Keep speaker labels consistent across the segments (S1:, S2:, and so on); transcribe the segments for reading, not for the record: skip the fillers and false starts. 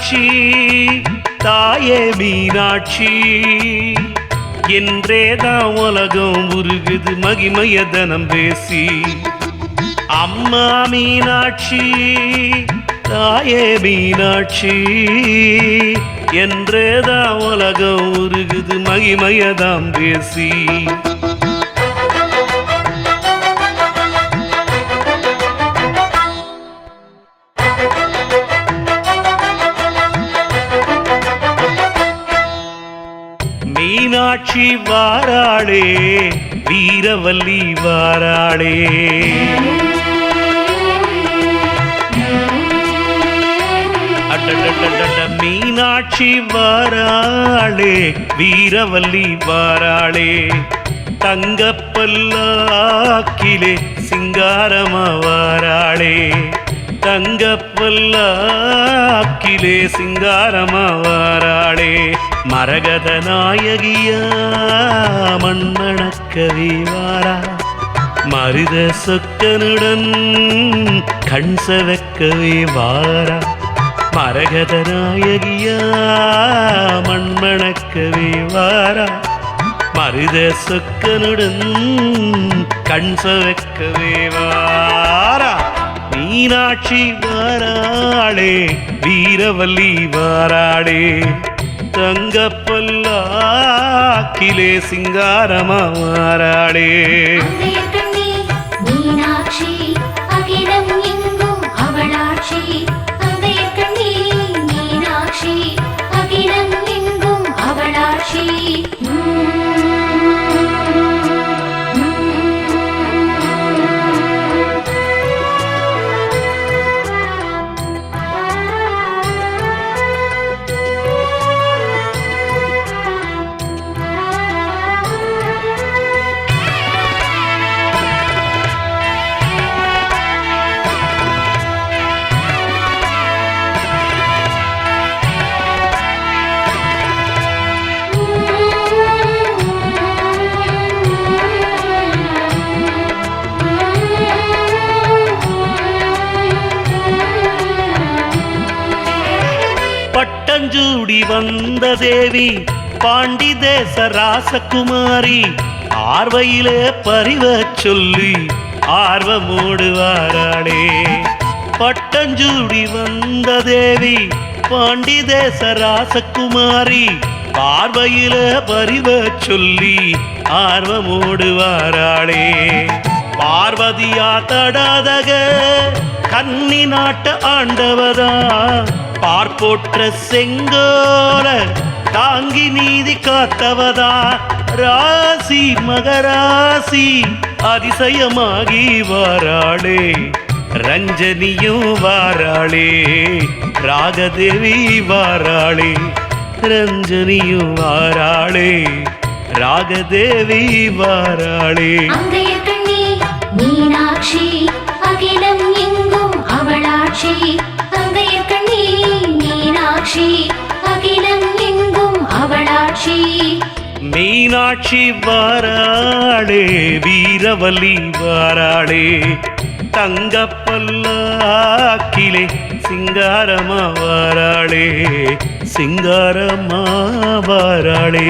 S1: மீனாட்சி தாயே மீனாட்சி என்றேதான் உலகம் உருகுது மகிமைய தனம் பேசி. அம்மா மீனாட்சி தாயே மீனாட்சி என்றேதான் உலகம் உருகுது மகிமையதாம் பேசி. மீனாட்சி வாராளே வீரவல்லி வாராளே மீனாட்சி வாராளே வீரவல்லி வாராளே தங்கப்பல்லாக்கிலே சிங்காரமா வாராளே தங்கப்பல்லாக்கிலே சிங்காரமா வாராளே மரகத நாயகியா மண்மணக்கவி வாரா மருத சொக்கனுடன் கண் சவக்கவே வாரா மரகத நாயகியா மண்மணக்கவே வாரா மருத சொக்கனுடன் கண் சவக்கவே வாரா மீனாட்சி வாராளே வீரவல்லி வாராளே தங்கப்பல்லாக்கிலே சிங்காரமா வாராளே.
S2: மீனாட்சி அகிலம் எங்கும் அவளாட்சி மீனாட்சி அகிலம் எங்கும் அவளாட்சி.
S1: பட்டஞ்சூடி வந்த தேவி பாண்டி தேச ராசகுமாரி ஆர்வையிலே பரிவ சொல்லி ஆர்வமோடு வாராளே. பட்டஞ்சூடி வந்த தேவி பாண்டி தேச ராசகுமாரி பார்வையிலே பரிவ சொல்லி ஆர்வமோடு வாராளே. பார்வதியா தடாதக கன்னி நாட்டு ஆண்டவதா பார்ப்போற்ற செங்கோல தாங்கி நீதி காத்தவதா ராசி மகராசி அதிசயமாகி வாராளே ரஞ்சனியும் வாராளே ராகதேவி வாராளே ரஞ்சனியும் வாராளே ராகதேவி வாராளே.
S2: மீனாட்சி அகிலம் எங்கும் அவளாட்சி மீனாட்சி அகிலம் எங்கும் அவளாட்சி.
S1: மீனாட்சி வாராளே வீரவல்லி வாராளே தங்கப்பல்லாக்கிலே சிங்காரமா வாராளே சிங்காரமா வாராளே.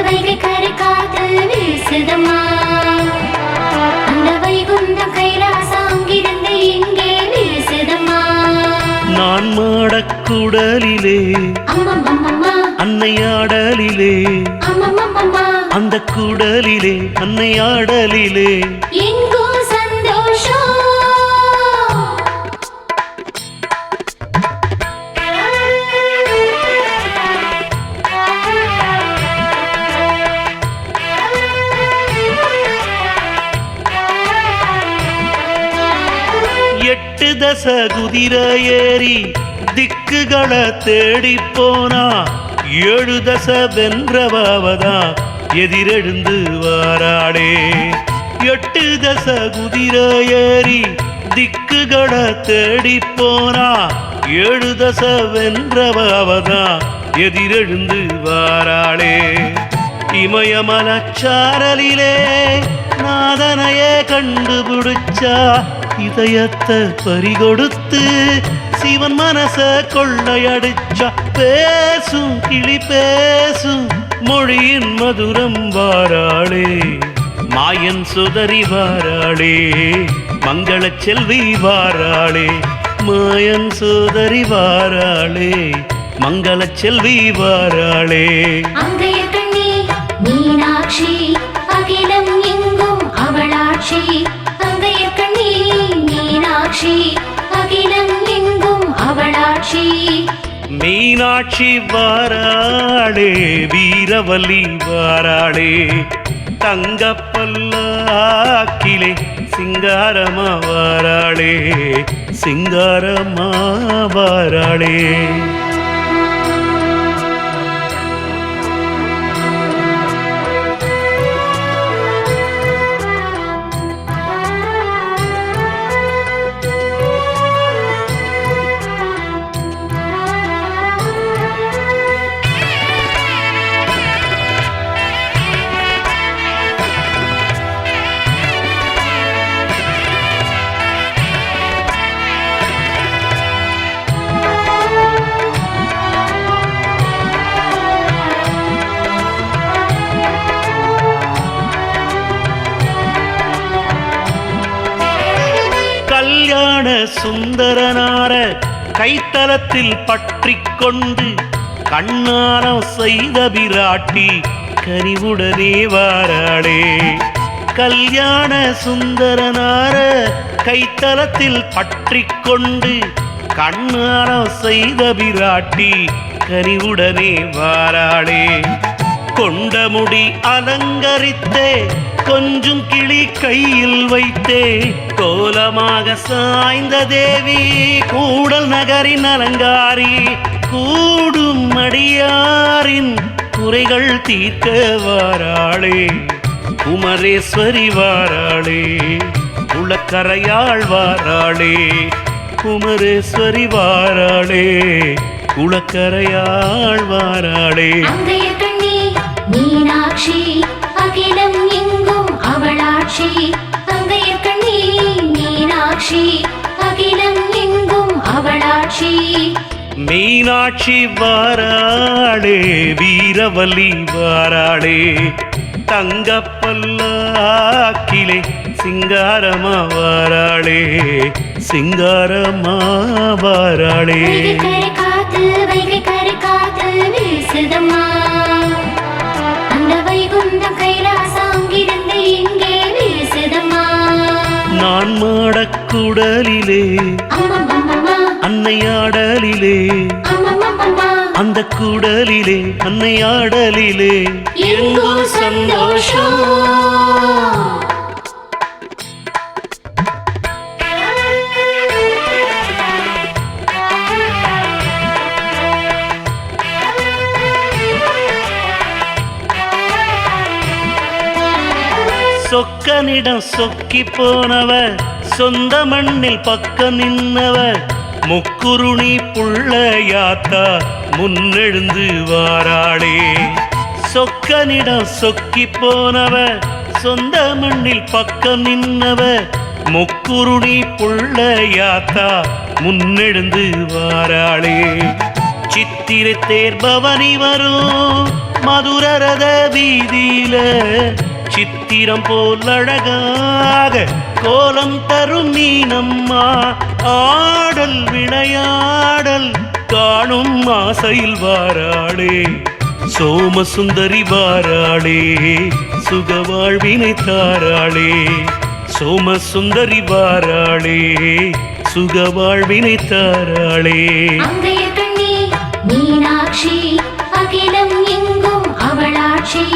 S2: வைகை கரை காத்து வீசுதம்மா அந்த வைகுண்டம் கைலாசாங்கிருந்து இங்கே வீசுதம்மா.
S1: நான் மாடக்குடலிலே அன்னையாடலிலே அந்த குடலிலே அன்னையாடலிலே
S2: எங்கோ சந்தோஷம்.
S1: எட்டு தச குதிரை ஏறி திக்குகளை தேடி போனா ஏழு தச வென்றவாவதா எதிரெழுந்து வாராளே. எட்டு தச குதிரை ஏறி திக்குகளை தேடி போனா ஏழு தச வென்றவாவதா எதிரெழுந்து வாராளே. இமயமலச்சாரலிலே நாதனையே கண்டுபிடிச்சா இதயத்தை பறிகொடுத்து சிவன் மனச கொள்ளையடிச்சா பேசும் கிளி பேசும் மொழியின் மதுரம் வாராளே மாயன் சுதறி வாராளே மங்கள செல்வி வாராளே மாயன் சுதறி வாராளே மங்கள செல்வி வாராளே
S2: அங்கைய கண்ணி மீனாட்சி அகிலம் எங்கும் அவளாட்சி அங்கைய கண்ணி மீனாட்சி அகிலம் எங்கும் அவளாட்சி
S1: மீனாட்சி வாராளே வீரவல்லி வாராளே தங்கப்பல்லாக்கிலே சிங்காரமா வாராளே சிங்காரமா வாராளே கல்யாண சுந்தரனார கைத்தலத்தில் பற்றி கொண்டு கண்ணாரம் செய்த பிராட்டி கனிவுடனே வாராளே கல்யாண சுந்தரனார கைத்தலத்தில் பற்றி கொண்டு கண்ணாரம் செய்த பிராட்டி கனிவுடனே வாராளே கொண்ட முடி அலங்கரித்தே கொஞ்சம் கிளி கையில் வைத்தே கோலமாக சாய்ந்த தேவி கூடல் நகரின் அலங்காரி கூடும் அடியாரின் குறைகள் தீர்க்க வாராளே குமரேஸ்வரி வாராளே குளக்கரையாள் வாராளே குமரேஸ்வரி வாராளே குளக்கரையாள் வாராளே
S2: அங்கைய கண்ணி மீனாட்சி அகிலம் எங்கும் அவளாட்சி அங்கைய கண்ணி மீனாட்சி அகிலம் எங்கும் அவளாட்சி
S1: மீனாட்சி வாராளே வீரவல்லி வாராளே தங்கப்பல்லாக்கிலே சிங்காரமா வாராளே சிங்காரமா வாராளே
S2: வைகை கரை காத்து வீசுதம்மா அந்த வைகுந்தம் கைலாசம் அங்கிருந்து இங்கே வீசுதம்மா
S1: நான் மாடக்குடலிலே
S2: அம்மம்மம்மம்மா
S1: அன்னையாடலிலே
S2: அம்மம்மம்மம்மா
S1: அந்த குடலிலே அன்னையாடலிலே
S2: எங்கோ சந்தோஷம்
S1: சொக்கனிடம் சொக்கி போனவ சொந்த மண்ணில் பக்கம் நின்னவ முக்குருணி புள்ளையாத்தா முன்னெழுந்து வாராளே சொக்கனிடம் சொக்கி போனவ சொந்த மண்ணில் பக்கம் நின்னவ முக்குருணி புள்ளையாத்தா முன்னெழுந்து வாராளே சித்திரை தேர் பவனி வரும் மதுரரத வீதியில சித்திரம் போல் அழகாக கோலம் தரும் மீனம்மா ஆடல் விளையாடல் காணும் ஆசையில் வாராளே சோமசுந்தரி வாராளே சுகவாழ்வினை தாராளே சோமசுந்தரி வாராளே சுகவாழ்வினை தாராளே
S2: அங்கைய கண்ணி மீனாட்சி அகிலம் எங்கும் அவளாட்சி